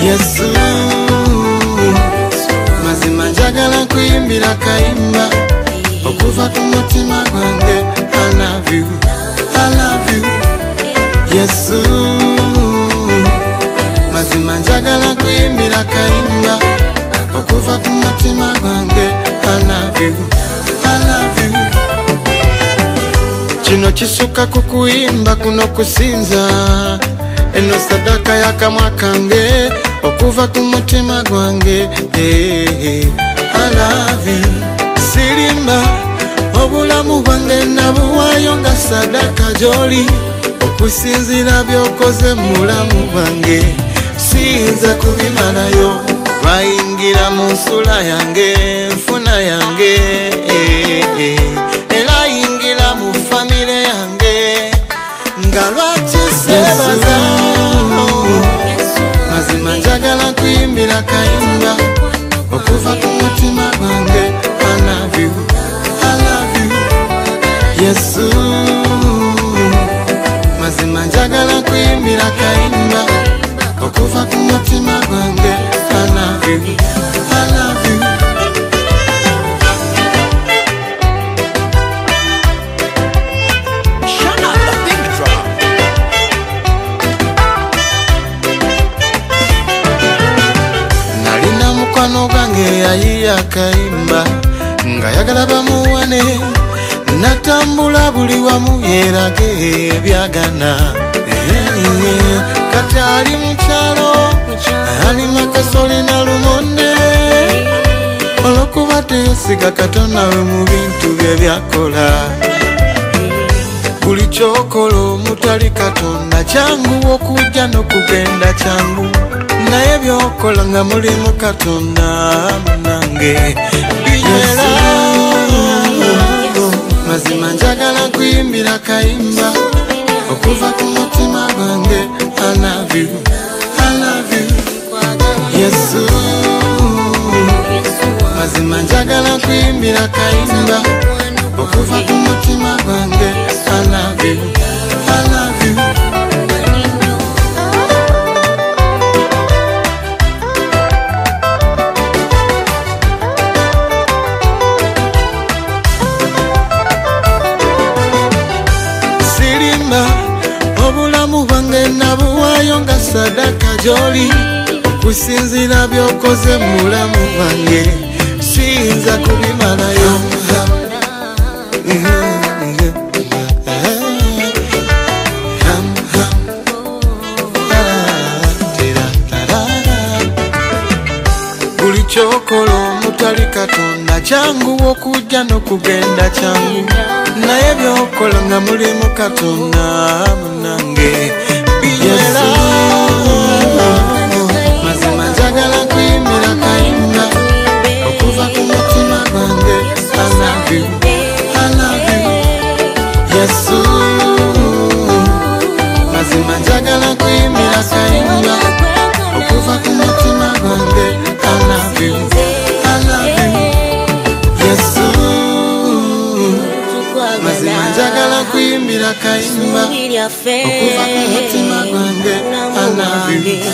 Yesu mazima njagala kuyimbira kayimba okuva ku mutima gwange. I love you, I love you. Yesu mazima njagala kuyimbira kayimba okuva ku mutima gwange. I love you, I love you. Kino kisuka kukuyimba kuno kusinza eno sadaka yakamwa kange okuva ku mutima gwange. I love you. Sirimba obulamu bwange nabuwaayo nga sadaka gy'oli okusinzira by'okoze mu bulamu bwange. Siyinza kubimalayo lwayingira mu nsula yange nfuna yange era yingira mu famire yange nga lwaki sebaza. Mazima njagala kuyimbira kayimba okuva ku mutima gwange. I love you, I love you. Yesu mazima njagala kuyimbira kayimba okuva ku mutima gwange. I love you, I love you. Nalina mukwano gwange yayiya kayimba nga yagala bamuwane, natambula buli wamu yerage ebyagana. Kati ali mukyalo ali makasole na lumonde olwokuba teyesiga Katonda we mu bintu bye byakola. Buli kyokola omutali Katonda kyangu okujja n'okugenda kyangu, naye byokola nga mulimu Katonda munange binyera. Mazima njagala kuyimbira kayimba okuva ku mutima gwange. I love you, I love you. Yesu mazima njagala kuyimbira kayimba okuva ku mutima gwange. I love you, I love you. Obulamu bwange nabuwaayo nga sadaka gy'oli okusinzira by'okoze mu bulamu bwange. Siyinza kubimalayo. Buli kyokola omutali Katonda kyangu okujja n'okugenda kyangu, naye byokola nga mulimu Katonda munange binyera. Mazima njagala kuyimbira kayimba okuva ku mutima gwange. I love you, I love you. Yesu mazima njagala kuyimbira kayimba okuva ku mutima gwange. I love you, I love you. Yesu mazima njagala kuyimbira kayimba okuva ku mutima gwange. I love you.